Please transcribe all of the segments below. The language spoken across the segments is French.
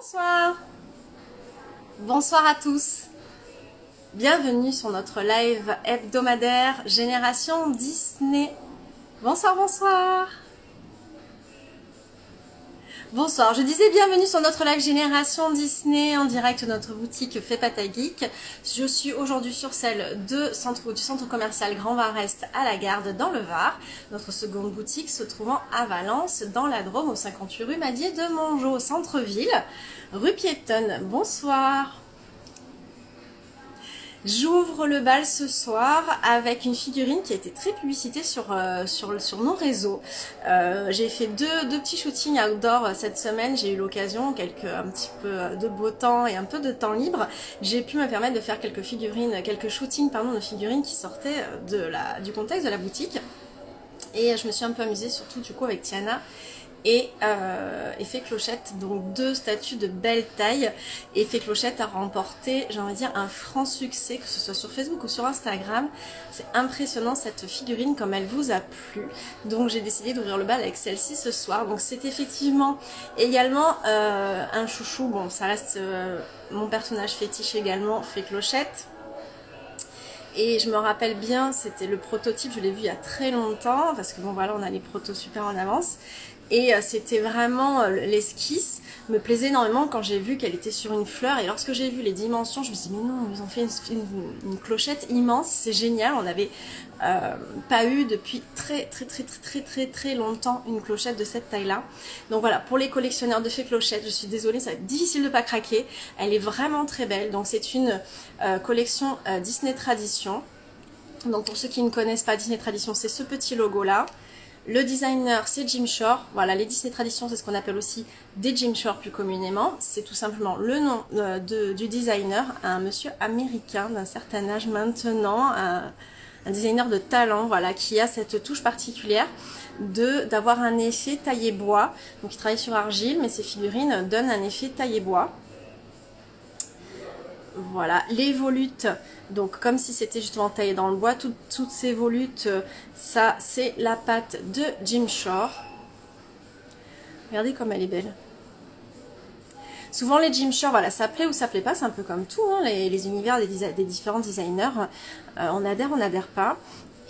Bonsoir. Bonsoir à tous. Bienvenue sur notre live hebdomadaire Génération Disney. Bonsoir, bonsoir. Bonsoir, je disais bienvenue sur notre live Génération Disney en direct de notre boutique Fais pas ta geek. Je suis aujourd'hui sur celle du centre commercial Grand Var-Est à la Garde dans le Var. Notre seconde boutique se trouvant à Valence dans la Drôme au 58 rue Madier de Mongeau, au centre-ville, rue piétonne. Bonsoir. J'ouvre le bal ce soir avec une figurine qui a été très publicitée sur nos réseaux. J'ai fait deux petits shootings outdoor cette semaine. J'ai eu l'occasion, un petit peu de beau temps et un peu de temps libre. J'ai pu me permettre de faire quelques shootings de figurines qui sortaient du contexte de la boutique. Et je me suis un peu amusée, surtout du coup avec Tiana et Effet Clochette, donc deux statues de belle taille. Effet Clochette a remporté, j'ai envie de dire, un franc succès, que ce soit sur Facebook ou sur Instagram. C'est impressionnant cette figurine comme elle vous a plu. Donc j'ai décidé d'ouvrir le bal avec celle-ci ce soir. Donc c'est effectivement également un chouchou. Bon, ça reste mon personnage fétiche également, Effet Clochette. Et je me rappelle bien, c'était le prototype, je l'ai vu il y a très longtemps, parce que bon voilà, on a les protos super en avance. Et c'était vraiment, l'esquisse me plaisait énormément quand j'ai vu qu'elle était sur une fleur. Et lorsque j'ai vu les dimensions, je me suis dit, mais non, ils ont fait une clochette immense, c'est génial. On n'avait pas eu depuis très longtemps une clochette de cette taille-là. Donc voilà, pour les collectionneurs de Fées Clochette, je suis désolée, ça va être difficile de pas craquer. Elle est vraiment très belle. Donc c'est une collection Disney Tradition. Donc pour ceux qui ne connaissent pas Disney Tradition, c'est ce petit logo-là. Le designer, c'est Jim Shore. Voilà, les Disney Traditions, c'est ce qu'on appelle aussi des Jim Shore plus communément. C'est tout simplement le nom du designer, un monsieur américain d'un certain âge maintenant, un designer de talent, voilà, qui a cette touche particulière d'avoir un effet taillé bois. Donc il travaille sur argile, mais ses figurines donnent un effet taillé bois. Voilà, les volutes, donc comme si c'était justement taillé dans le bois, toutes ces volutes, ça c'est la patte de Jim Shore. Regardez comme elle est belle. Souvent les Jim Shore, voilà, ça plaît ou ça plaît pas, c'est un peu comme tout, hein, les univers des différents designers, on n'adhère pas.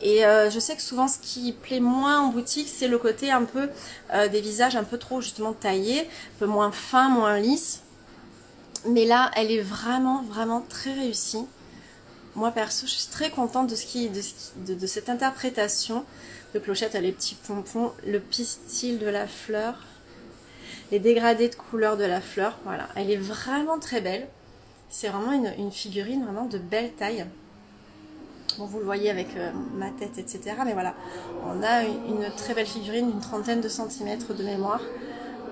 Et je sais que souvent ce qui plaît moins en boutique, c'est le côté un peu des visages un peu trop justement taillés, un peu moins fins, moins lisses. Mais là, elle est vraiment très réussie. Moi, perso, je suis très contente de cette interprétation de Clochette. Les petits pompons, le pistil de la fleur, les dégradés de couleur de la fleur. Voilà, elle est vraiment très belle. C'est vraiment une figurine vraiment de belle taille. Bon, vous le voyez avec ma tête, etc. Mais voilà, on a une très belle figurine d'une 30aine de centimètres de mémoire.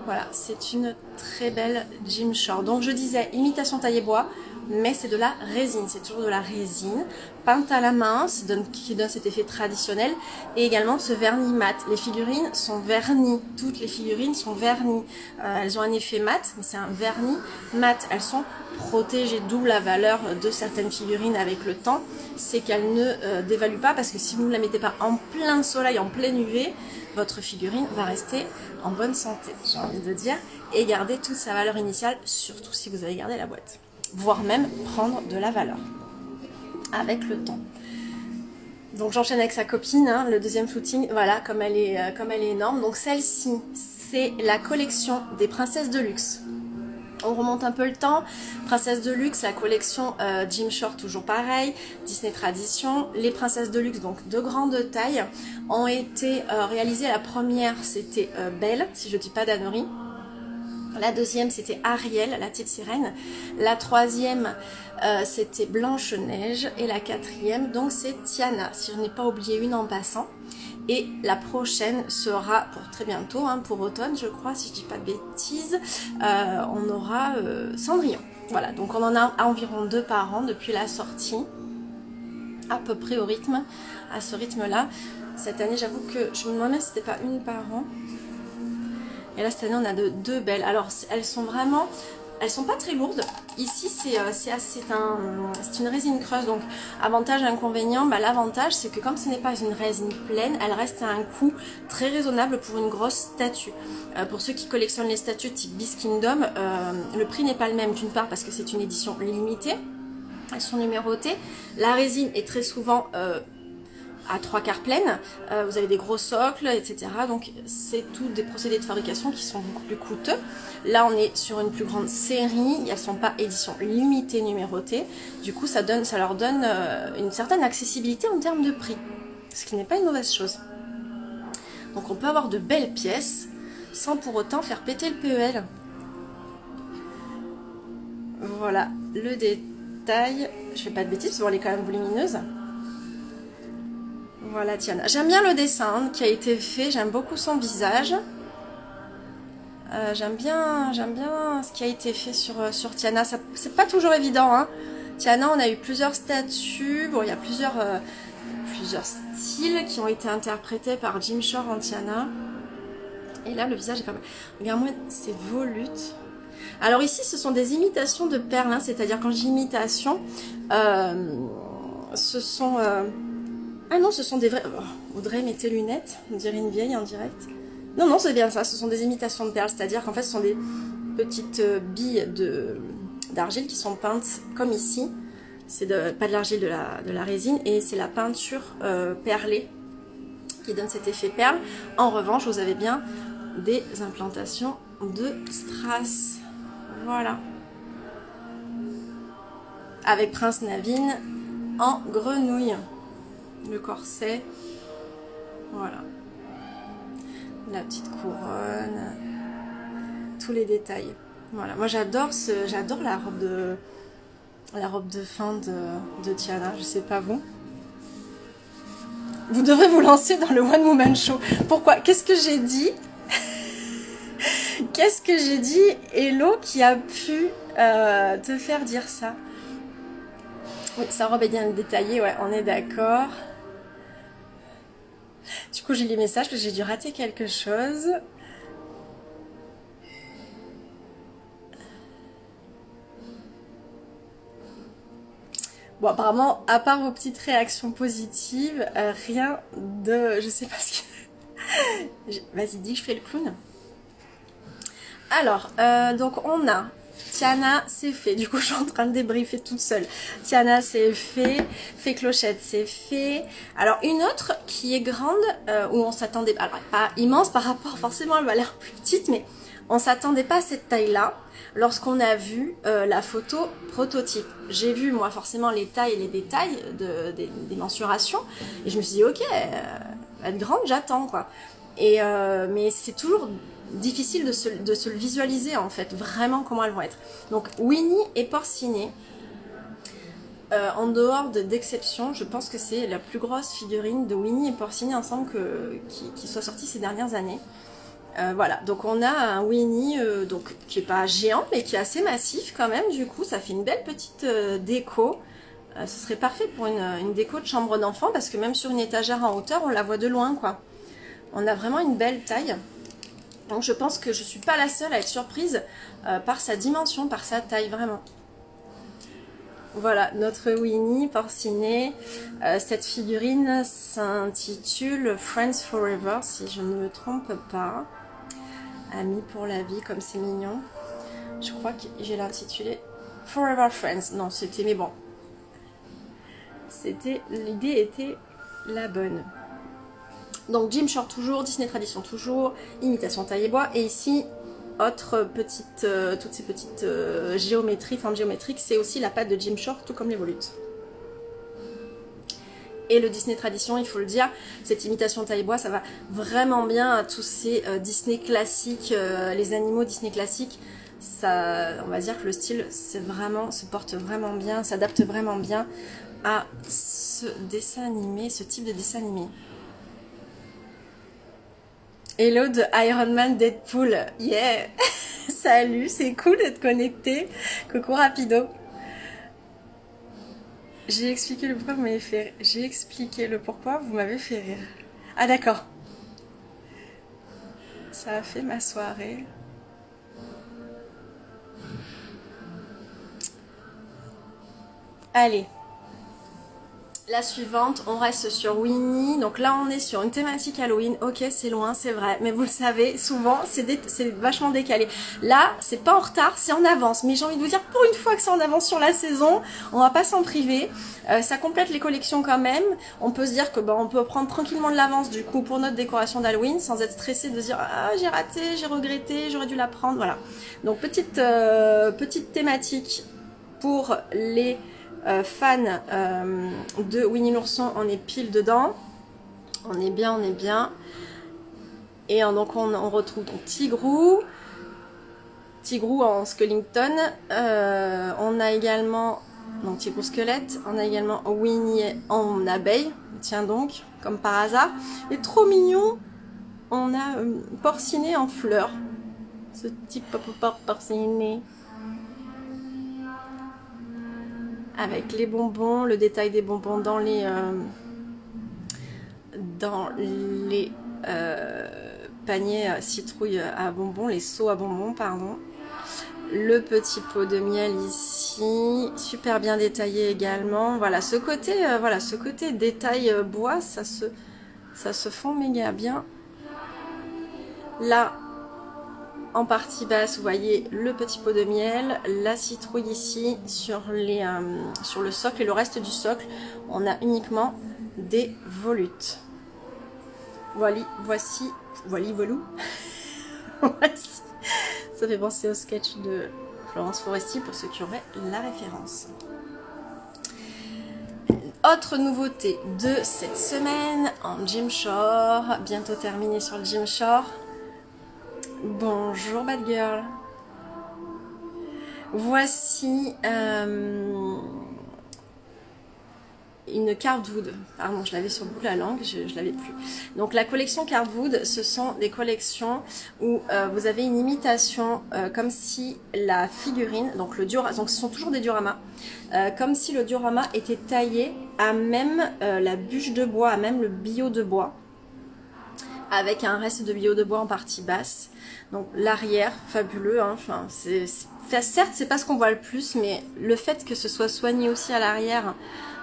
Voilà, c'est une très belle Jim Shore. Donc je disais imitation taillé bois, mais c'est de la résine. C'est toujours de la résine peinte à la main, qui donne cet effet traditionnel. Et également ce vernis mat. Les figurines sont vernies. Toutes les figurines sont vernies. Elles ont un effet mat, mais c'est un vernis mat. Elles sont protégées. D'où la valeur de certaines figurines avec le temps. C'est qu'elles ne dévaluent pas, parce que si vous ne la mettez pas en plein soleil, en plein UV, votre figurine va rester en bonne santé, j'ai envie de dire, et garder toute sa valeur initiale, surtout si vous avez gardé la boîte. Voire même prendre de la valeur avec le temps. Donc j'enchaîne avec sa copine, hein, le deuxième shooting, voilà, comme elle est énorme. Donc celle-ci, c'est la collection des princesses de luxe. On remonte un peu le temps, Princesse de luxe, la collection Jim Shore, toujours pareil, Disney Tradition. Les princesses de luxe, donc de grande taille, ont été réalisées. La première, c'était Belle, si je ne dis pas d'annerie. La deuxième, c'était Ariel, la petite sirène. La troisième, c'était Blanche-Neige. Et la quatrième, donc c'est Tiana, si je n'ai pas oublié une en passant. Et la prochaine sera pour très bientôt, hein, pour automne, je crois, si je dis pas de bêtises, on aura Cendrillon. Voilà, donc on en a environ 2 par an depuis la sortie, à peu près à ce rythme-là. Cette année, j'avoue que je me demandais si c'était pas une par an. Et là, cette année, on a deux belles. Alors, elles sont vraiment elles sont pas très lourdes. Ici, c'est une résine creuse, donc avantage, inconvénient. Bah, l'avantage, c'est que comme ce n'est pas une résine pleine, elle reste à un coût très raisonnable pour une grosse statue. Pour ceux qui collectionnent les statues type Beast Kingdom, le prix n'est pas le même, d'une part parce que c'est une édition limitée, elles sont numérotées. La résine est très souvent à 3/4 pleine, vous avez des gros socles, etc. Donc c'est tous des procédés de fabrication qui sont beaucoup plus coûteux. Là on est sur une plus grande série, elles ne sont pas éditions limitées numérotées, du coup ça leur donne une certaine accessibilité en termes de prix, ce qui n'est pas une mauvaise chose. Donc on peut avoir de belles pièces sans pour autant faire péter le PEL. Voilà le détail, je fais pas de bêtises, elle est quand même volumineuse. Voilà Tiana. J'aime bien le dessin qui a été fait, j'aime beaucoup son visage. J'aime bien ce qui a été fait sur Tiana. C'est pas toujours évident. Hein. Tiana, on a eu plusieurs statues. Bon, il y a plusieurs styles qui ont été interprétés par Jim Shore en Tiana. Et là, le visage est pas mal. Regarde-moi ces volutes. Alors ici, ce sont des imitations de perles. Hein, c'est-à-dire quand j'imitation, ce sont... Ah non, ce sont des vrais... Oh, Audrey, mets tes lunettes. On dirait une vieille en direct. Non, non, c'est bien ça. Ce sont des imitations de perles. C'est-à-dire qu'en fait, ce sont des petites billes d'argile qui sont peintes comme ici. C'est pas de l'argile, de la résine. Et c'est la peinture perlée qui donne cet effet perle. En revanche, vous avez bien des implantations de strass. Voilà. Avec Prince Naveen en grenouille. Le corset, voilà, la petite couronne, tous les détails. Voilà, moi j'adore la robe de fin de Tiana. Je sais pas vous. Vous devrez vous lancer dans le One Woman Show. Pourquoi? Qu'est-ce que j'ai dit? Qu'est-ce que j'ai dit, Hello, qui a pu te faire dire ça? Oui, sa robe est bien détaillée, ouais, on est d'accord. Du coup, j'ai les messages parce que j'ai dû rater quelque chose. Bon, apparemment, à part vos petites réactions positives, rien de... Je sais pas ce que... Vas-y, dis que je fais le clown. Alors, donc on a... Tiana, c'est fait. Du coup, je suis en train de débriefer toute seule. Tiana, c'est fait. Fait Clochette, c'est fait. Alors, une autre qui est grande, où on s'attendait... Alors, pas immense par rapport, forcément, elle va l'air plus petite, mais on s'attendait pas à cette taille-là lorsqu'on a vu la photo prototype. J'ai vu, moi, forcément, les tailles et les détails des mensurations. Et je me suis dit, ok, elle va être grande, j'attends, quoi. Mais c'est toujours... difficile de se le visualiser en fait, vraiment comment elles vont être. Donc Winnie et Porcinet, en dehors d'exception, je pense que c'est la plus grosse figurine de Winnie et Porcinet ensemble qui soit sortie ces dernières années. Voilà, donc on a un Winnie donc, qui est pas géant mais qui est assez massif quand même, du coup ça fait une belle petite déco. Ce serait parfait pour une déco de chambre d'enfant parce que même sur une étagère en hauteur on la voit de loin quoi. On a vraiment une belle taille. Donc je pense que je ne suis pas la seule à être surprise par sa dimension, par sa taille, vraiment. Voilà, notre Winnie Porcinet. Cette figurine s'intitule Friends Forever, si je ne me trompe pas. Amis pour la vie, comme c'est mignon. Je crois que j'ai l'intitulé Forever Friends. Non, c'était, mais bon. L'idée était la bonne. Donc Jim Shore toujours, Disney Tradition toujours, imitation taille et bois. Et ici, autre petite, toutes ces petites géométries, formes géométriques, c'est aussi la patte de Jim Shore, tout comme les volutes. Et le Disney Tradition, il faut le dire, cette imitation taille et bois, ça va vraiment bien à tous ces Disney classiques, les animaux Disney classiques. Ça, on va dire que le style se porte vraiment bien, s'adapte vraiment bien à ce dessin animé, ce type de dessin animé. Hello de Iron Man Deadpool, yeah. Salut, c'est cool d'être connecté. Coucou rapido. J'ai expliqué le pourquoi vous m'avez fait rire. J'ai expliqué le pourquoi vous m'avez fait rire. Ah d'accord. Ça a fait ma soirée. Allez. La suivante, on reste sur Winnie. Donc là, on est sur une thématique Halloween. Ok, c'est loin, c'est vrai. Mais vous le savez, souvent, c'est vachement décalé. Là, c'est pas en retard, c'est en avance. Mais j'ai envie de vous dire, pour une fois que c'est en avance sur la saison, on va pas s'en priver. Ça complète les collections quand même. On peut se dire que on peut prendre tranquillement de l'avance du coup pour notre décoration d'Halloween sans être stressé de se dire ah j'ai raté, j'ai regretté, j'aurais dû la prendre. Voilà. Donc petite thématique pour les fan de Winnie l'ourson, on est pile dedans. On est bien, on est bien. Et donc on retrouve donc Tigrou en Skellington. On a également donc Tigrou squelette. On a également Winnie en abeille. Tiens donc, comme par hasard. Et trop mignon, on a Porcinet en fleurs. Ce petit porcinet. Avec les bonbons, le détail des bonbons dans les paniers citrouilles à bonbons, les seaux à bonbons, pardon. Le petit pot de miel ici, super bien détaillé également. Voilà, ce côté détail bois, ça se fond méga bien. Là, en partie basse, vous voyez le petit pot de miel, la citrouille ici sur le socle, et le reste du socle, on a uniquement des volutes. Voilou. Voici. Ça fait penser au sketch de Florence Foresti pour ceux qui auraient la référence. Autre nouveauté de cette semaine en Jim Shore, bientôt terminé sur le Jim Shore. Bonjour Bad Girl. Voici une Cardwood. Pardon, je l'avais sur le bout de la langue, je l'avais plus. Donc la collection Cardwood, ce sont des collections où vous avez une imitation comme si la figurine, donc ce sont toujours des dioramas, comme si le diorama était taillé à même la bûche de bois, à même le billot de bois, avec un reste de billot de bois en partie basse. Donc l'arrière, fabuleux, hein. Enfin, certes c'est pas ce qu'on voit le plus, mais le fait que ce soit soigné aussi à l'arrière,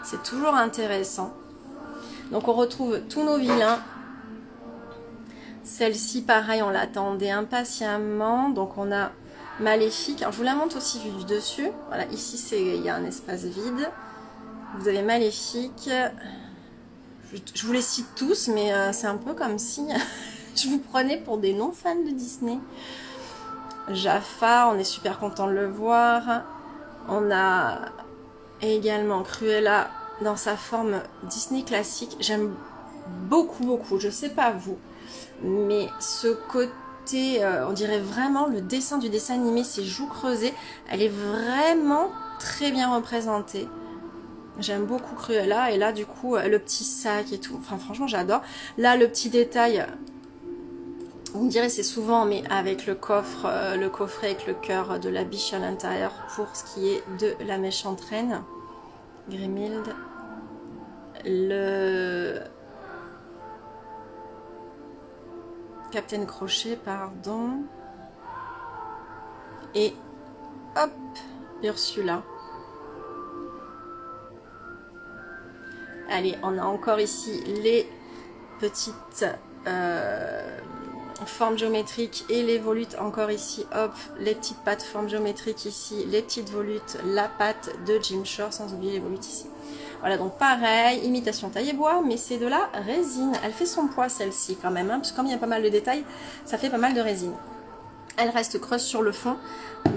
c'est toujours intéressant. Donc on retrouve tous nos vilains. Celle-ci pareil, on l'attendait impatiemment. Donc on a Maléfique. Alors je vous la montre aussi vue du dessus. Voilà, ici il y a un espace vide. Vous avez Maléfique. Je vous les cite tous, mais c'est un peu comme si je vous prenais pour des non-fans de Disney. Jafar, on est super content de le voir. On a également Cruella dans sa forme Disney classique. J'aime beaucoup, je sais pas vous, mais ce côté, on dirait vraiment le dessin du dessin animé, ses joues creusées, elle est vraiment très bien représentée. J'aime beaucoup Cruella, et là du coup le petit sac et tout, enfin franchement j'adore. Là le petit détail, vous me direz c'est souvent, mais avec le coffret avec le cœur de la biche à l'intérieur pour ce qui est de la méchante reine, Grimhild. Le Captain Crochet, pardon. Et hop, Ursula. Allez, on a encore ici les petites formes géométriques et les volutes encore ici. Hop, les petites pattes formes géométriques ici, les petites volutes, la patte de Jim Shore, sans oublier les volutes ici. Voilà, donc pareil, imitation taillé bois, mais c'est de la résine. Elle fait son poids celle-ci quand même, hein, parce que comme il y a pas mal de détails, ça fait pas mal de résine. Elle reste creuse sur le fond,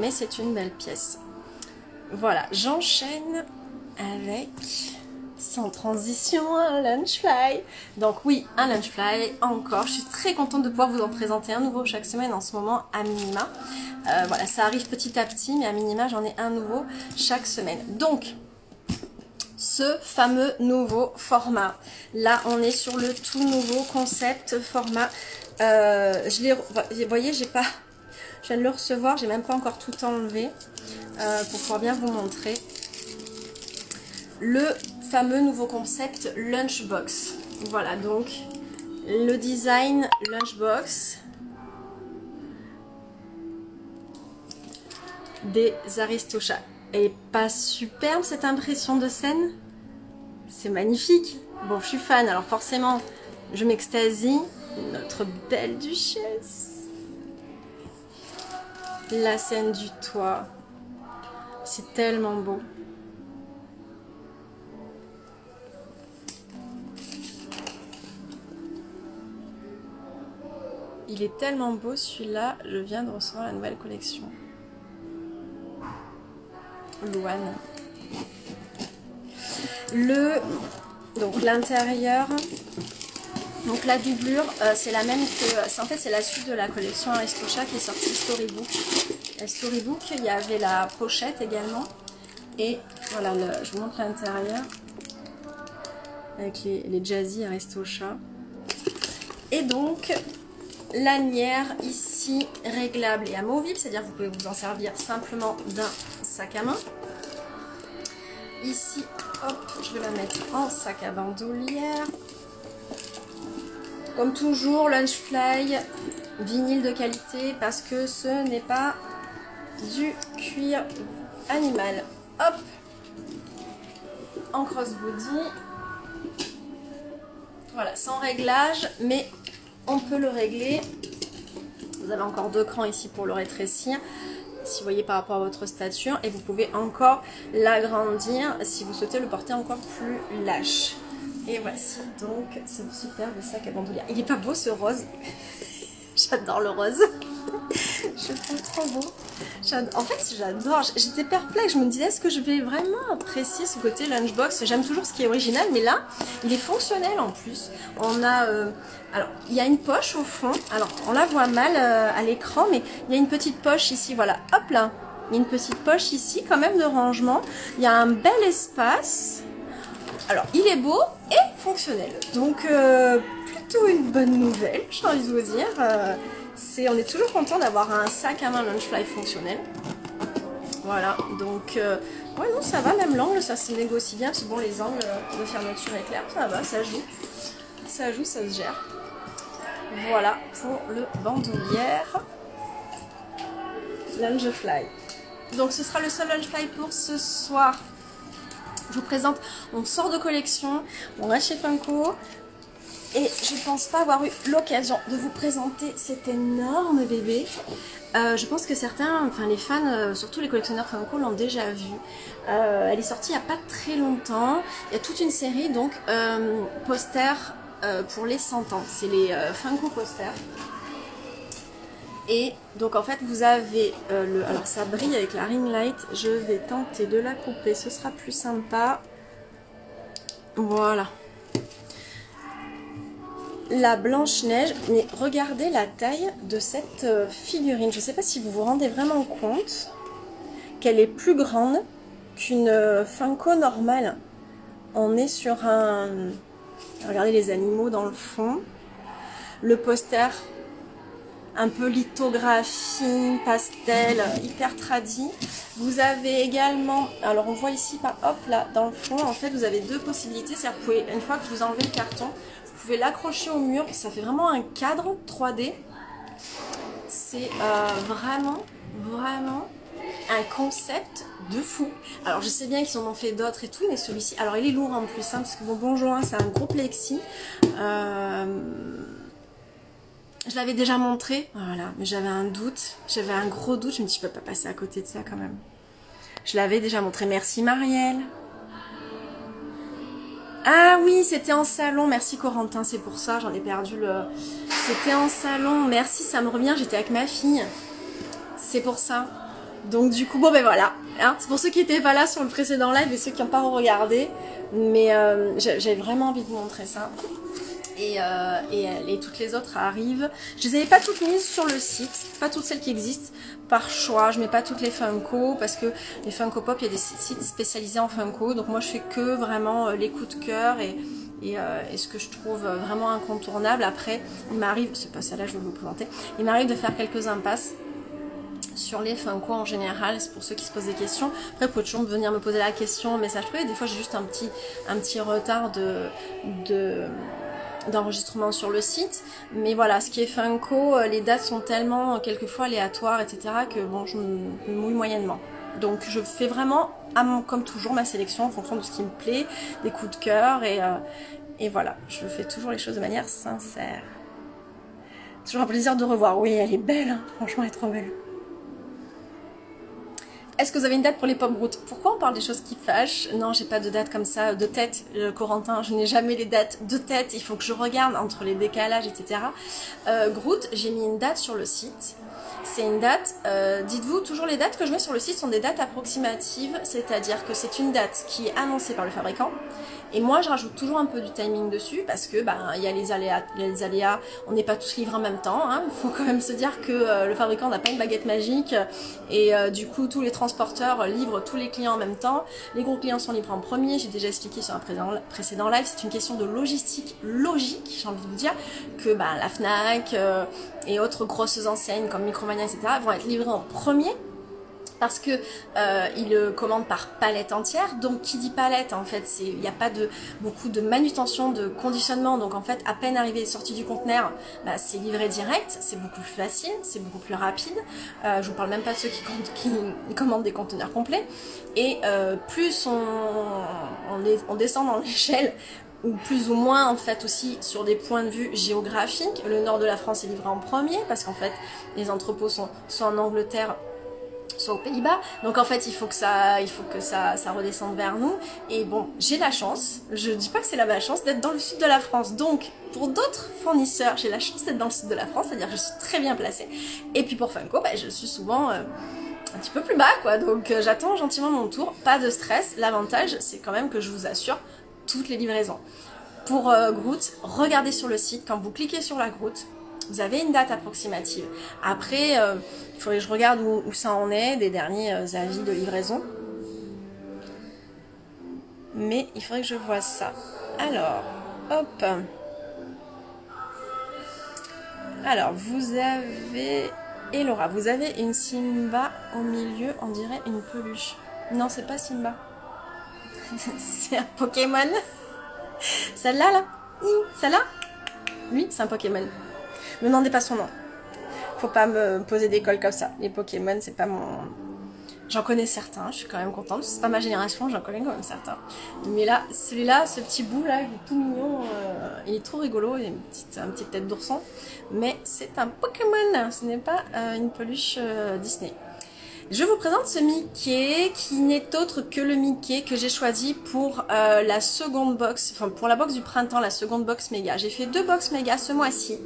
mais c'est une belle pièce. Voilà, j'enchaîne avec, sans transition, un Lunchfly. Donc oui, un Lunchfly encore. Je suis très contente de pouvoir vous en présenter un nouveau chaque semaine en ce moment à minima. Voilà, ça arrive petit à petit, mais à minima, j'en ai un nouveau chaque semaine. Donc, ce fameux nouveau format. Là, on est sur le tout nouveau concept format. Vous voyez, je viens de le recevoir, j'ai même pas encore tout enlevé pour pouvoir bien vous montrer. Le fameux nouveau concept Lunchbox. Voilà, donc le design Lunchbox des Aristochats. Elle est pas superbe cette impression de scène? C'est magnifique. Bon, je suis fan, alors forcément, je m'extasie. Notre belle duchesse. La scène du toit. C'est tellement beau. Il est tellement beau celui-là. Je viens de recevoir la nouvelle collection. Louane. Donc l'intérieur, donc la doublure, c'est la même que, en fait c'est la suite de la collection Aristocha qui est sortie Storybook. La Storybook, il y avait la pochette également, et voilà, je vous montre l'intérieur avec les jazzy Aristocha. Et donc lanière ici réglable et amovible, c'est-à-dire que vous pouvez vous en servir simplement d'un sac à main. Ici, hop, je vais la mettre en sac à bandoulière. Comme toujours, Lunchfly, vinyle de qualité parce que ce n'est pas du cuir animal. Hop, en crossbody. Voilà, sans réglage, mais on peut le régler. Vous avez encore 2 crans ici pour le rétrécir, si vous voyez par rapport à votre stature, et vous pouvez encore l'agrandir si vous souhaitez le porter encore plus lâche. Et voici donc ce superbe sac à bandoulière. Il est pas beau ce rose? J'adore le rose. Je le trouve trop beau. En fait, j'adore. J'étais perplexe. Je me disais, est-ce que je vais vraiment apprécier ce côté lunchbox? J'aime toujours ce qui est original, mais là, il est fonctionnel en plus. On a... alors, il y a une poche au fond. Alors, on la voit mal à l'écran, mais il y a une petite poche ici. Voilà, hop là. Il y a une petite poche ici, quand même, de rangement. Il y a un bel espace. Alors, il est beau et fonctionnel. Donc, plutôt une bonne nouvelle, j'ai envie de vous dire. On est toujours content d'avoir un sac à main Lunchfly fonctionnel. Voilà, donc, ouais, non, ça va, même l'angle, ça se négocie bien. Parce que bon, les angles de fermeture éclair, ça va, ça joue. Ça joue, ça se gère. Voilà pour le bandoulière Lunchfly. Donc, ce sera le seul Lunchfly pour ce soir. Je vous présente, on sort de collection, on va chez Funko et je pense pas avoir eu l'occasion de vous présenter cet énorme bébé. Je pense que certains, enfin les fans, surtout les collectionneurs Funko l'ont déjà vu. Elle est sortie il n'y a pas très longtemps. Il y a toute une série donc posters pour les 100 ans. C'est les Funko posters. Et donc en fait vous avez alors ça brille avec la ring light, je vais tenter de la couper, ce sera plus sympa. Voilà. La Blanche-Neige, mais regardez la taille de cette figurine. Je ne sais pas si vous vous rendez vraiment compte qu'elle est plus grande qu'une Funko normale. On est sur un... Regardez les animaux dans le fond. Le poster... un peu lithographie, pastel, hyper tradi. Vous avez également, alors on voit ici, hop là, dans le fond, en fait, vous avez 2 possibilités. C'est-à-dire que vous pouvez, une fois que vous enlevez le carton, vous pouvez l'accrocher au mur. Ça fait vraiment un cadre 3D. C'est vraiment un concept de fou. Alors je sais bien qu'ils en ont fait d'autres et tout, mais celui-ci, alors il est lourd en plus, hein, parce que bon joint, c'est un gros plexi. Je l'avais déjà montré, voilà, mais j'avais un doute, j'avais un gros doute, je me dis je peux pas passer à côté de ça quand même. Je l'avais déjà montré, merci Marielle. Ah oui, c'était en salon, merci Corentin, c'est pour ça, j'en ai perdu le... C'était en salon, merci, ça me revient, j'étais avec ma fille, c'est pour ça. Donc du coup, bon ben voilà, hein, c'est pour ceux qui n'étaient pas là sur le précédent live et ceux qui n'ont pas regardé, mais j'avais vraiment envie de vous montrer ça. Et toutes les autres arrivent. Je les avais pas toutes mises sur le site, pas toutes celles qui existent par choix. Je mets pas toutes les Funko parce que les Funko Pop, il y a des sites spécialisés en Funko. Donc moi je fais que vraiment les coups de cœur et ce que je trouve vraiment incontournable. Après, il m'arrive, c'est pas ça là, je vais vous le présenter. Il m'arrive de faire quelques impasses sur les Funko en général, c'est pour ceux qui se posent des questions. Après, vous pouvez toujours venir me poser la question en message privé. Des fois, j'ai juste un petit retard d'enregistrement sur le site, mais voilà, ce qui est Funko, les dates sont tellement quelquefois aléatoires, etc., que bon, je me mouille moyennement. Donc je fais vraiment, comme toujours, ma sélection en fonction de ce qui me plaît, des coups de cœur, et voilà, je fais toujours les choses de manière sincère. Toujours un plaisir de revoir. Oui, elle est belle, hein. Franchement, elle est trop belle. Est-ce que vous avez une date pour les pop Groot? Pourquoi on parle des choses qui fâchent? Non, j'ai pas de date comme ça, de tête, Corentin, je n'ai jamais les dates de tête, il faut que je regarde entre les décalages, etc. Groot, j'ai mis une date sur le site. C'est une date, dites-vous, toujours les dates que je mets sur le site sont des dates approximatives, c'est-à-dire que c'est une date qui est annoncée par le fabricant, et moi je rajoute toujours un peu du timing dessus, parce que il y a les aléas, on n'est pas tous livrés en même temps, hein. Il faut quand même se dire que le fabricant n'a pas une baguette magique, et du coup tous les transporteurs livrent tous les clients en même temps, les gros clients sont livrés en premier, j'ai déjà expliqué sur un précédent live, c'est une question de logistique logique, j'ai envie de vous dire, que la FNAC et autres grosses enseignes comme Micromania, etc. vont être livrés en premier, parce que ils le commandent par palette entière. Donc qui dit palette, en fait, il n'y a pas beaucoup de manutention, de conditionnement. Donc en fait, à peine arrivé sorti du conteneur, c'est livré direct, c'est beaucoup plus facile, c'est beaucoup plus rapide. Je vous parle même pas de ceux qui commandent des conteneurs complets. Et plus on descend dans l'échelle, ou plus ou moins en fait aussi sur des points de vue géographiques. Le nord de la France est livré en premier parce qu'en fait les entrepôts sont soit en Angleterre, soit aux Pays-Bas. Donc en fait il faut que ça redescende vers nous. Et bon, j'ai la chance, je dis pas que c'est la malchance, d'être dans le sud de la France. Donc pour d'autres fournisseurs, j'ai la chance d'être dans le sud de la France, c'est-à-dire que je suis très bien placée. Et puis pour Funko, je suis souvent un petit peu plus bas, quoi. Donc j'attends gentiment mon tour, pas de stress. L'avantage, c'est quand même que je vous assure toutes les livraisons. Pour Groot, regardez sur le site, quand vous cliquez sur la Groot, vous avez une date approximative. Après, il faudrait que je regarde où ça en est, des derniers avis de livraison. Mais il faudrait que je vois ça. Alors, hop. Alors, vous avez... Elora, vous avez une Simba au milieu, on dirait une peluche. Non, c'est pas Simba. C'est un Pokémon. Celle-là, là, celle-là. Oui, c'est un Pokémon. Me demandez pas son nom. Faut pas me poser des cols comme ça. Les Pokémon, c'est pas mon... J'en connais certains, je suis quand même contente. C'est pas ma génération, j'en connais quand même certains. Mais là, celui-là, ce petit bout là, il est tout mignon. Il est trop rigolo, il a une petite tête d'ourson. Mais c'est un Pokémon, ce n'est pas une peluche Disney. Je vous présente ce Mickey qui n'est autre que le Mickey que j'ai choisi pour la seconde box, enfin pour la box du printemps, la seconde box méga. J'ai fait 2 box méga ce mois-ci.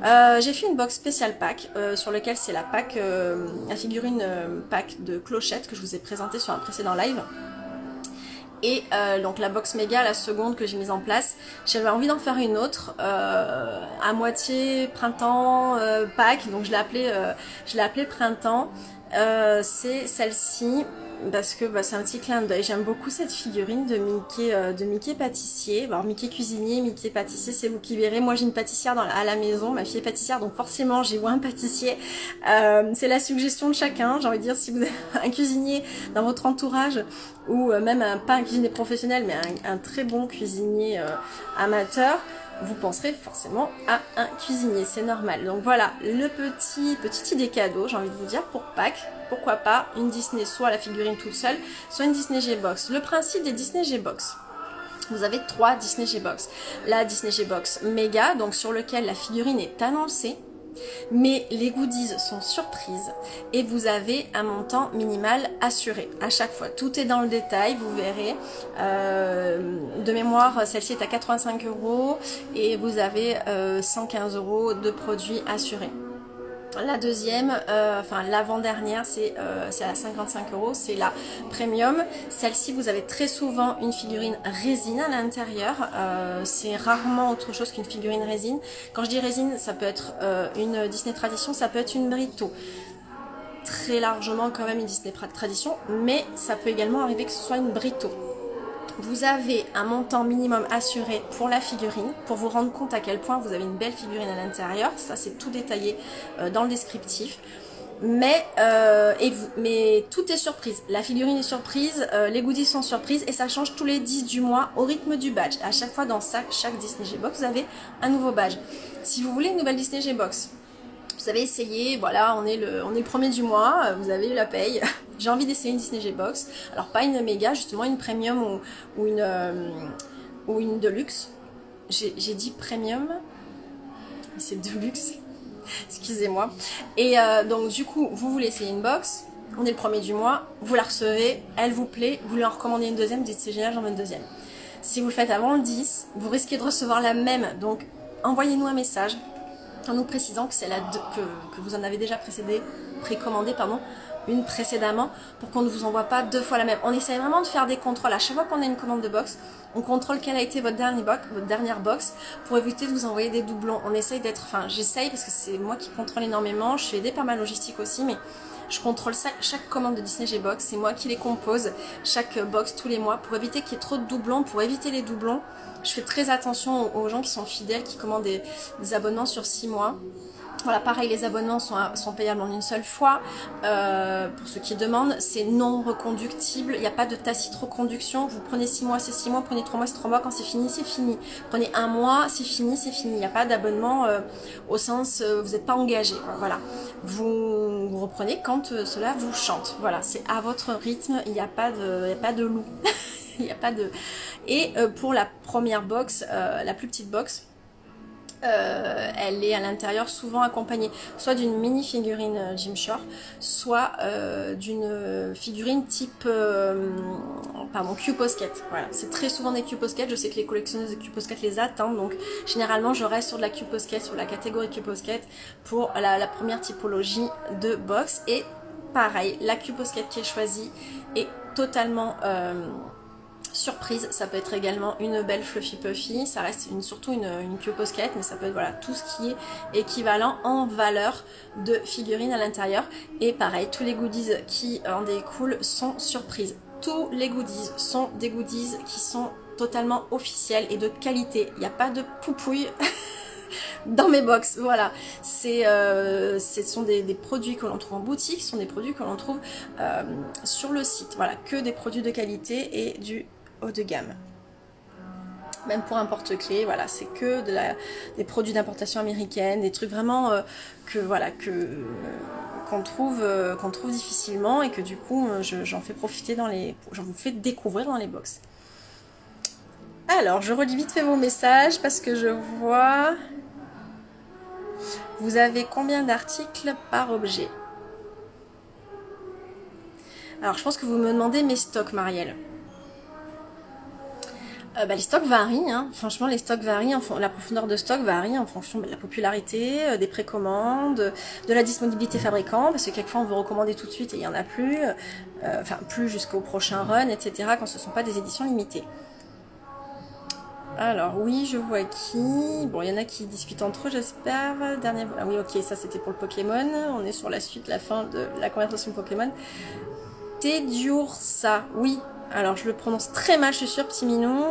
J'ai fait une box spécial pack sur lequel c'est la figurine pack de Clochette que je vous ai présenté sur un précédent live. Et donc la box méga, la seconde que j'ai mise en place, j'avais envie d'en faire une autre à moitié printemps pack, donc je l'ai appelée printemps. C'est celle-ci parce que c'est un petit clin d'œil. J'aime beaucoup cette figurine de Mickey pâtissier. Alors Mickey cuisinier, Mickey pâtissier, c'est vous qui verrez. Moi j'ai une pâtissière à la maison, ma fille est pâtissière, donc forcément j'ai un pâtissier. C'est la suggestion de chacun. J'ai envie de dire, si vous avez un cuisinier dans votre entourage ou même pas un cuisinier professionnel, mais un très bon cuisinier amateur, vous penserez forcément à un cuisinier, c'est normal. Donc voilà, le petit idée cadeau, j'ai envie de vous dire, pour Pâques. Pourquoi pas une Disney, soit la figurine toute seule, soit une Disney G-Box. Le principe des Disney G-Box, vous avez 3 Disney G-Box. La Disney G-Box méga, donc sur lequel la figurine est annoncée, mais les goodies sont surprises et vous avez un montant minimal assuré à chaque fois. Tout est dans le détail, vous verrez. De mémoire, celle-ci est à 85 € et vous avez 115 € de produits assurés. La deuxième, enfin l'avant-dernière, c'est à 55 €, c'est la premium. Celle-ci, vous avez très souvent une figurine résine à l'intérieur. C'est rarement autre chose qu'une figurine résine. Quand je dis résine, ça peut être une Disney Tradition, ça peut être une Brito. Très largement quand même une Disney Tradition, mais ça peut également arriver que ce soit une Brito. Vous avez un montant minimum assuré pour la figurine, pour vous rendre compte à quel point vous avez une belle figurine à l'intérieur. Ça, c'est tout détaillé dans le descriptif. Mais tout est surprise. La figurine est surprise, les goodies sont surprises et ça change tous les 10 du mois au rythme du badge. À chaque fois dans chaque Disney G-Box, vous avez un nouveau badge. Si vous voulez une nouvelle Disney G-Box, Vous avez essayé, voilà, on est le premier du mois, vous avez eu la paye. J'ai envie d'essayer une Disney G-Box. Alors pas une méga, justement une premium ou une deluxe. J'ai dit premium, c'est deluxe. Excusez-moi. Et donc du coup, vous voulez essayer une box, on est le premier du mois, vous la recevez, elle vous plaît, vous lui en recommandez une deuxième, vous dites c'est génial, j'en veux une deuxième. Si vous le faites avant le 10, vous risquez de recevoir la même, donc envoyez-nous un message en nous précisant que c'est que vous en avez déjà précommandé une précédemment, pour qu'on ne vous envoie pas deux fois la même. On essaye vraiment de faire des contrôles. À chaque fois qu'on a une commande de box, on contrôle quelle a été votre dernière box pour éviter de vous envoyer des doublons. On essaye j'essaye parce que c'est moi qui contrôle énormément. Je suis aidée par ma logistique aussi, mais je contrôle chaque commande de Disney G-Box. C'est moi qui les compose, chaque box tous les mois, pour éviter qu'il y ait trop de doublons, pour éviter les doublons. Je fais très attention aux gens qui sont fidèles, qui commandent des abonnements sur 6 mois. Voilà, pareil, les abonnements sont payables en une seule fois. Pour ceux qui demandent, c'est non reconductible. Il n'y a pas de tacite reconduction. Vous prenez 6 mois, c'est 6 mois. Prenez 3 mois, c'est 3 mois. Quand c'est fini, c'est fini. Prenez un mois, c'est fini, c'est fini. Il n'y a pas d'abonnement au sens vous n'êtes pas engagé. Voilà. Vous reprenez quand cela vous chante. Voilà, c'est à votre rythme. Il n'y a pas de loup. Il n'y a pas de... Et pour la première box, la plus petite box, elle est à l'intérieur souvent accompagnée soit d'une mini figurine Gymshark, soit d'une figurine type Q-Posket. Voilà, c'est très souvent des Q-Posket. Je sais que les collectionneuses de Q-Posket les attendent, donc généralement je reste sur de la Q-Posket, sur la catégorie Q-Posket pour la première typologie de box. Et pareil, la Q-Posket qui est choisie est totalement surprise. Ça peut être également une belle Fluffy Puffy, ça reste surtout une Q-Posket, mais ça peut être voilà, tout ce qui est équivalent en valeur de figurines à l'intérieur. Et pareil, tous les goodies qui en découlent sont surprises. Tous les goodies sont des goodies qui sont totalement officiels et de qualité. Il n'y a pas de poupouille dans mes box. Voilà, ce sont des produits que l'on trouve en boutique, ce sont des produits que l'on trouve sur le site. Voilà, que des produits de qualité et du haut de gamme. Même pour un porte-clés, voilà, c'est que des produits d'importation américaine, des trucs vraiment qu'on trouve difficilement et que du coup j'en fais profiter j'en vous fais découvrir dans les box. Alors, je relis vite fait vos messages parce que je vois... Vous avez combien d'articles par objet? Alors, je pense que vous me demandez mes stocks, Marielle. Les stocks varient, hein. Franchement les stocks varient, la profondeur de stock varie en fonction de la popularité, des précommandes, de la disponibilité fabricant, parce que quelquefois on veut recommander tout de suite et il n'y en a plus, plus jusqu'au prochain run, etc. quand ce ne sont pas des éditions limitées. Alors oui, je vois qui. Bon, il y en a qui discutent entre eux, j'espère. Ah oui, ok, ça c'était pour le Pokémon. On est sur la suite, la fin de la conversation Pokémon. Tediursa, oui. Alors je le prononce très mal, je suis sûre, petit minou.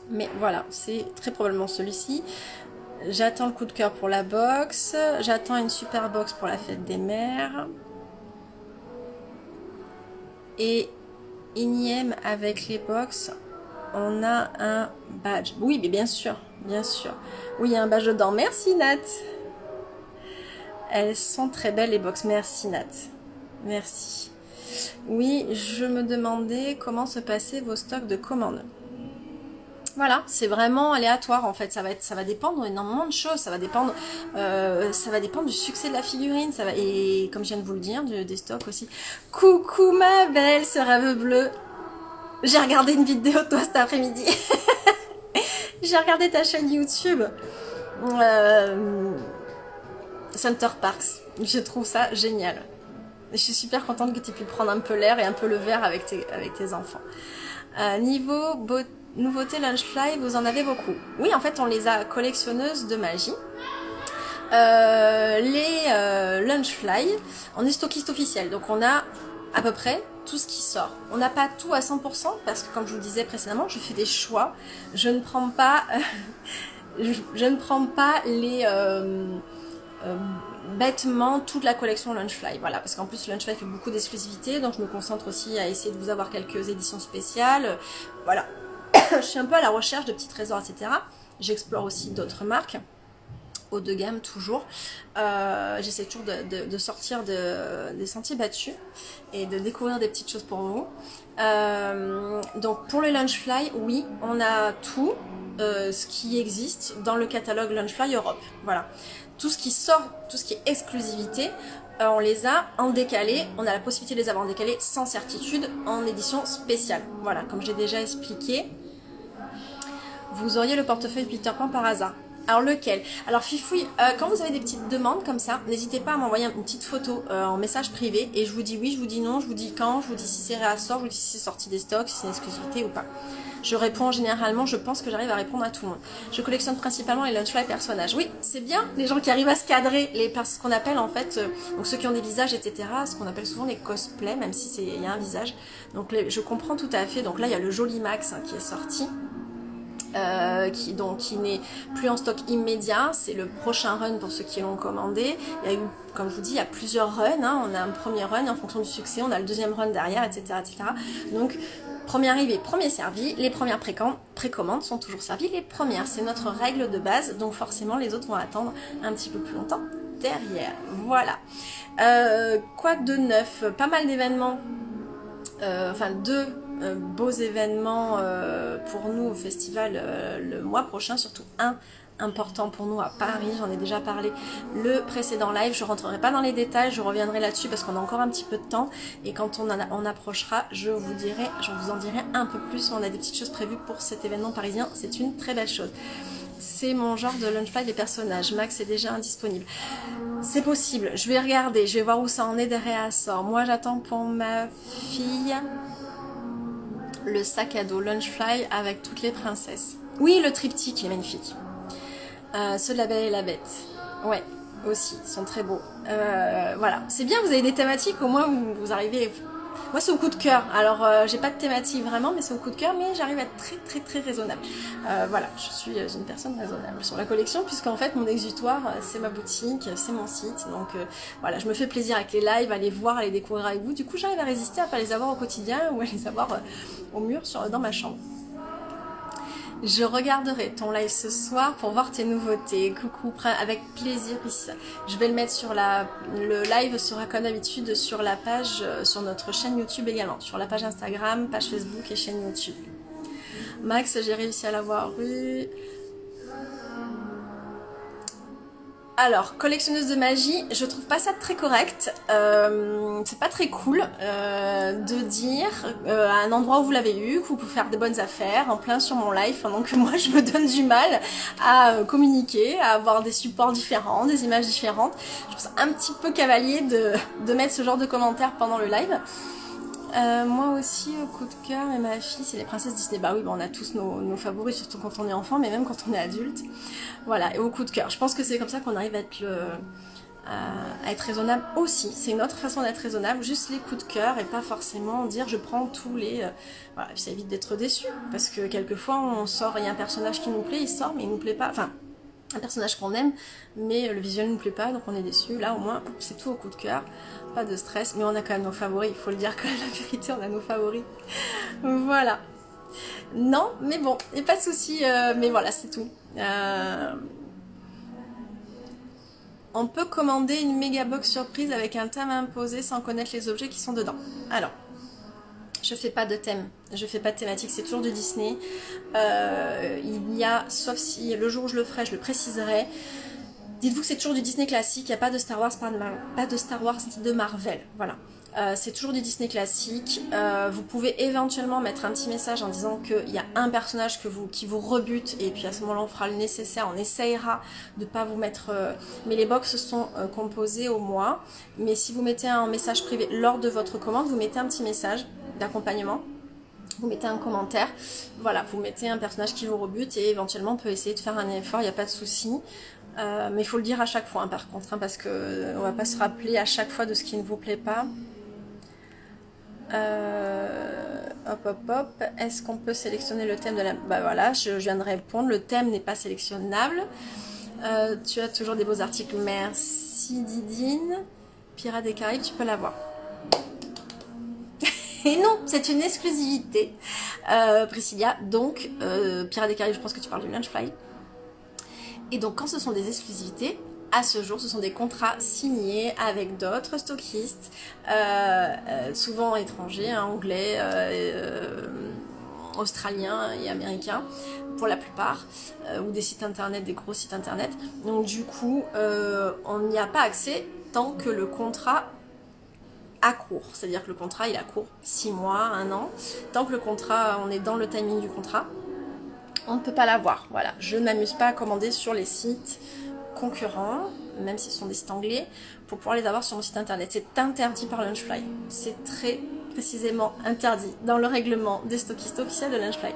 Mais voilà, c'est très probablement celui-ci. J'attends le coup de cœur pour la box. J'attends une super box pour la fête des mères. Et énième avec les box, on a un badge. Oui, mais bien sûr, bien sûr. Oui, il y a un badge dedans. Merci Nat. Elles sont très belles les box. Merci Nat. Merci. Oui, je me demandais comment se passaient vos stocks de commandes. Voilà, c'est vraiment aléatoire en fait. Ça va dépendre énormément de choses. Ça va dépendre du succès de la figurine. Et comme je viens de vous le dire, des stocks aussi. Coucou ma belle, ce rêve bleu. J'ai regardé une vidéo de toi cet après-midi. J'ai regardé ta chaîne YouTube. Center Parks. Je trouve ça génial. Je suis super contente que tu aies pu prendre un peu l'air et un peu le verre avec tes enfants. Niveau nouveauté Lunchfly, vous en avez beaucoup. Oui, en fait, on les a collectionneuses de magie. Les Lunchfly, on est stockiste officiel. Donc, on a à peu près tout ce qui sort. On n'a pas tout à 100% parce que, comme je vous le disais précédemment, je fais des choix. Je ne prends pas, les... bêtement toute la collection Lunchfly, voilà, parce qu'en plus Lunchfly fait beaucoup d'exclusivité, donc je me concentre aussi à essayer de vous avoir quelques éditions spéciales, voilà. Je suis un peu à la recherche de petits trésors, etc. J'explore aussi d'autres marques haut de gamme toujours. J'essaie toujours de sortir des sentiers battus et de découvrir des petites choses pour vous. Donc pour le Loungefly, oui, on a tout ce qui existe dans le catalogue Loungefly Europe. Voilà. Tout ce qui sort, tout ce qui est exclusivité, on les a en décalé. On a la possibilité de les avoir en décalé sans certitude en édition spéciale. Voilà, comme j'ai déjà expliqué. Vous auriez le portefeuille Peter Pan par hasard. Alors lequel? Alors Fifoui, quand vous avez des petites demandes comme ça, n'hésitez pas à m'envoyer une petite photo en message privé et je vous dis oui, je vous dis non, je vous dis quand, je vous dis si c'est réassort, je vous dis si c'est sorti des stocks, si c'est une exclusivité ou pas. Je réponds généralement, je pense que j'arrive à répondre à tout le monde. Je collectionne principalement les Loungefly personnages. Oui, c'est bien, les gens qui arrivent à se cadrer, ce qu'on appelle en fait, donc ceux qui ont des visages, etc., ce qu'on appelle souvent les cosplays, même si il y a un visage. Donc je comprends tout à fait, donc là il y a le Joli Max qui est sorti. Qui n'est plus en stock immédiat, c'est le prochain run pour ceux qui l'ont commandé. Il y a eu, comme je vous dis, il y a plusieurs runs, hein. On a un premier run et en fonction du succès, on a le deuxième run derrière, etc. etc. Donc, premier arrivé, premier servi, les premières précommandes sont toujours servies, les premières, c'est notre règle de base, donc forcément les autres vont attendre un petit peu plus longtemps derrière. Voilà. Quoi de neuf? Pas mal d'événements, deux beaux événements pour nous au festival le mois prochain, surtout un important pour nous à Paris, j'en ai déjà parlé le précédent live, je rentrerai pas dans les détails, je reviendrai là-dessus parce qu'on a encore un petit peu de temps et quand on approchera, je vous en dirai un peu plus, on a des petites choses prévues pour cet événement parisien, c'est une très belle chose. C'est mon genre de Loungefly des personnages, Max est déjà indisponible. C'est possible, je vais regarder, je vais voir où ça en est des réassorts. Moi j'attends pour ma fille le sac à dos Loungefly avec toutes les princesses. Oui, le triptyque il est magnifique. Ceux de la Belle et la Bête. Ouais, aussi, ils sont très beaux. Voilà, c'est bien, vous avez des thématiques, au moins vous arrivez... Moi c'est au coup de cœur, alors j'ai pas de thématique vraiment, mais c'est au coup de cœur, mais j'arrive à être très très très raisonnable. Voilà, je suis une personne raisonnable sur la collection, puisqu'en fait mon exutoire c'est ma boutique, c'est mon site, donc voilà, je me fais plaisir avec les lives, à les voir, à les découvrir avec vous, du coup j'arrive à résister à pas les avoir au quotidien ou à les avoir au mur dans ma chambre. Je regarderai ton live ce soir pour voir tes nouveautés. Coucou, avec plaisir. Je vais le mettre sur le live sera comme d'habitude sur la page, sur notre chaîne YouTube également, sur la page Instagram, page Facebook et chaîne YouTube. Max, j'ai réussi à l'avoir eu. Alors, collectionneuse de magie, je trouve pas ça très correct. C'est pas très cool de dire à un endroit où vous l'avez eu, que vous pouvez faire des bonnes affaires en plein sur mon live, pendant que moi je me donne du mal à communiquer, à avoir des supports différents, des images différentes. Je trouve ça un petit peu cavalier de mettre ce genre de commentaires pendant le live. Moi aussi, au coup de cœur, et ma fille, c'est les princesses Disney. Bah oui, on a tous nos favoris, surtout quand on est enfant, mais même quand on est adulte. Voilà, et au coup de cœur. Je pense que c'est comme ça qu'on arrive à être raisonnable aussi. C'est une autre façon d'être raisonnable, juste les coups de cœur et pas forcément dire je prends tous les... Voilà, ça évite d'être déçu, parce que quelquefois on sort, il y a un personnage qui nous plaît, il sort, mais il nous plaît pas... Enfin, un personnage qu'on aime, mais le visuel ne nous plaît pas, donc on est déçu. Là, au moins, c'est tout au coup de cœur. Pas de stress, mais on a quand même nos favoris, il faut le dire quand même, la vérité, on a nos favoris. Voilà. Non, mais bon, il n'y a pas de souci, mais voilà, c'est tout. On peut commander une méga box surprise avec un thème imposé sans connaître les objets qui sont dedans. Alors, je fais pas de thème, je fais pas de thématique, c'est toujours du Disney. Il y a, sauf si le jour où je le ferai, je le préciserai. Dites-vous que c'est toujours du Disney classique, il n'y a pas de Star Wars, pas de Star Wars de Marvel. Voilà. C'est toujours du Disney classique. Vous pouvez éventuellement mettre un petit message en disant qu'il y a un personnage qui vous rebute, et puis à ce moment-là on fera le nécessaire, on essayera de ne pas vous mettre... Mais les box sont composées au mois. Mais si vous mettez un message privé lors de votre commande, vous mettez un petit message d'accompagnement. Vous mettez un commentaire, voilà, vous mettez un personnage qui vous rebute et éventuellement on peut essayer de faire un effort, il n'y a pas de souci. Mais il faut le dire à chaque fois, hein, par contre, hein, parce qu'on ne va pas se rappeler à chaque fois de ce qui ne vous plaît pas. Hop. Est-ce qu'on peut sélectionner le thème de la... Bah voilà, je viens de répondre, le thème n'est pas sélectionnable. Tu as toujours des beaux articles, merci Didine. Pirates des Caraïbes, tu peux l'avoir. Et non, c'est une exclusivité, Priscilla. Donc, Pirates des Caraïbes, je pense que tu parles du Loungefly. Et donc quand ce sont des exclusivités, à ce jour, ce sont des contrats signés avec d'autres stockistes, souvent étrangers, hein, anglais, australiens et américains pour la plupart, ou des sites internet, des gros sites internet. Donc du coup, on n'y a pas accès tant que le contrat a cours. C'est-à-dire que le contrat, il a cours 6 mois, 1 an. Tant que le contrat, on est dans le timing du contrat, on ne peut pas l'avoir. Voilà, je ne m'amuse pas à commander sur les sites concurrents, même si ce sont des sites anglais, pour pouvoir les avoir sur mon site internet. C'est interdit par Lunchfly. C'est très précisément interdit dans le règlement des stockistes officiels de Lunchfly.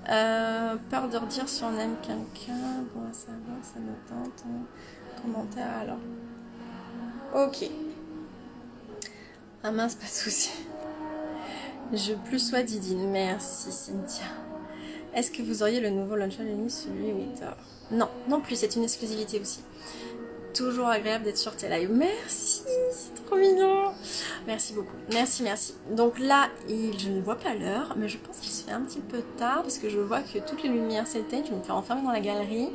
Peur de redire si on aime quelqu'un. Bon, ça va, ça me tente. Commentaire alors. Ok. Ah mince, pas de souci. Je plus sois Didine. Merci Cynthia. Est-ce que vous auriez le nouveau Lunchfly celui 8h? Non, non plus, c'est une exclusivité aussi. Toujours agréable d'être sur tes lives. Merci, c'est trop mignon. Merci beaucoup. Merci, merci. Donc là, je ne vois pas l'heure, mais je pense qu'il se fait un petit peu tard parce que je vois que toutes les lumières s'éteignent. Je me fais enfermer dans la galerie.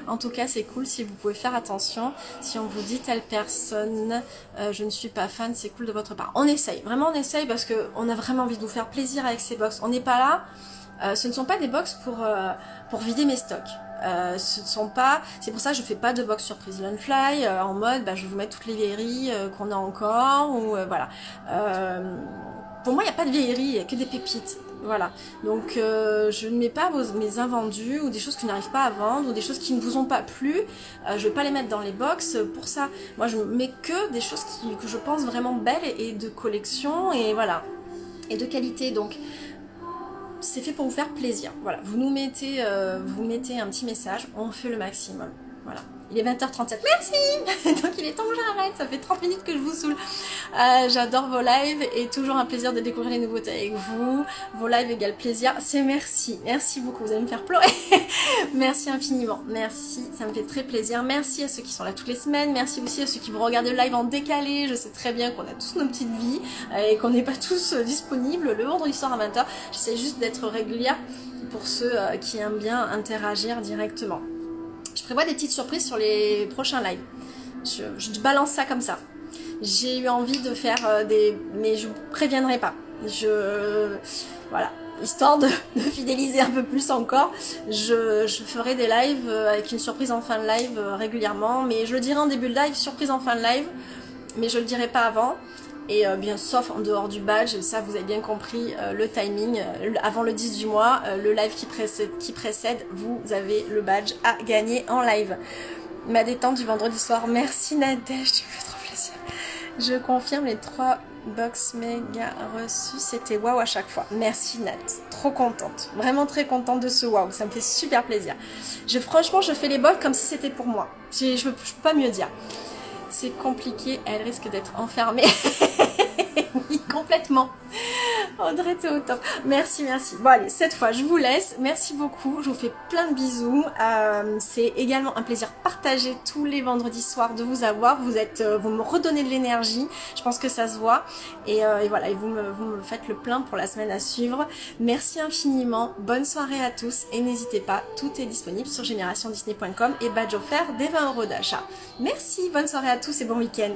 En tout cas, c'est cool si vous pouvez faire attention. Si on vous dit telle personne, je ne suis pas fan, c'est cool de votre part. On essaye, vraiment on essaye parce qu'on a vraiment envie de vous faire plaisir avec ces box. On n'est pas là. Ce ne sont pas des box pour vider mes stocks. Ce ne sont pas, c'est pour ça que je fais pas de box surprise Lunchfly en mode je vais vous mettre toutes les vieilleries qu'on a encore ou voilà. Pour moi il n'y a pas de vieilleries, il n'y a que des pépites. Voilà, donc je ne mets pas mes invendus ou des choses qui n'arrivent pas à vendre ou des choses qui ne vous ont pas plu. Je vais pas les mettre dans les box pour ça. Moi je mets que des choses que je pense vraiment belles et de collection et voilà, et de qualité. Donc c'est fait pour vous faire plaisir. Voilà, vous mettez un petit message, on fait le maximum. Voilà. Il est 20h37. Merci. Donc il est temps que j'arrête. Ça fait 30 minutes que je vous saoule. J'adore vos lives et toujours un plaisir de découvrir les nouveautés avec vous. Vos lives égale plaisir. C'est merci. Merci beaucoup. Vous allez me faire pleurer. Merci infiniment. Merci. Ça me fait très plaisir. Merci à ceux qui sont là toutes les semaines. Merci aussi à ceux qui vous regardent le live en décalé. Je sais très bien qu'on a tous nos petites vies et qu'on n'est pas tous disponibles le vendredi soir à 20h. J'essaie juste d'être régulière pour ceux qui aiment bien interagir directement. Je prévois des petites surprises sur les prochains lives. Je balance ça comme ça. J'ai eu envie de faire mais je vous préviendrai pas. Voilà. Histoire de fidéliser un peu plus encore, je ferai des lives avec une surprise en fin de live régulièrement. Mais je le dirai en début de live, surprise en fin de live. Mais je le dirai pas avant. Et bien sauf en dehors du badge, ça vous avez bien compris le timing, avant le 10 du mois, le live qui précède, vous avez le badge à gagner en live. Ma détente du vendredi soir, merci Nadège, tu me fais trop plaisir. Je confirme les 3 box méga reçus, c'était waouh à chaque fois. Merci Nat, trop contente, vraiment très contente de ce waouh, ça me fait super plaisir. Franchement je fais les box comme si c'était pour moi, je peux pas mieux dire. C'est compliqué, elle risque d'être enfermée. Oui, complètement. Audrey, t'es au top. Merci, merci. Bon, allez, cette fois, je vous laisse. Merci beaucoup. Je vous fais plein de bisous. C'est également un plaisir partagé tous les vendredis soirs de vous avoir. Vous me redonnez de l'énergie. Je pense que ça se voit. Et voilà, et vous me faites le plein pour la semaine à suivre. Merci infiniment. Bonne soirée à tous. Et n'hésitez pas, tout est disponible sur générationdisney.com et badge offert des 20 € d'achat. Merci, bonne soirée à tous et bon week-end.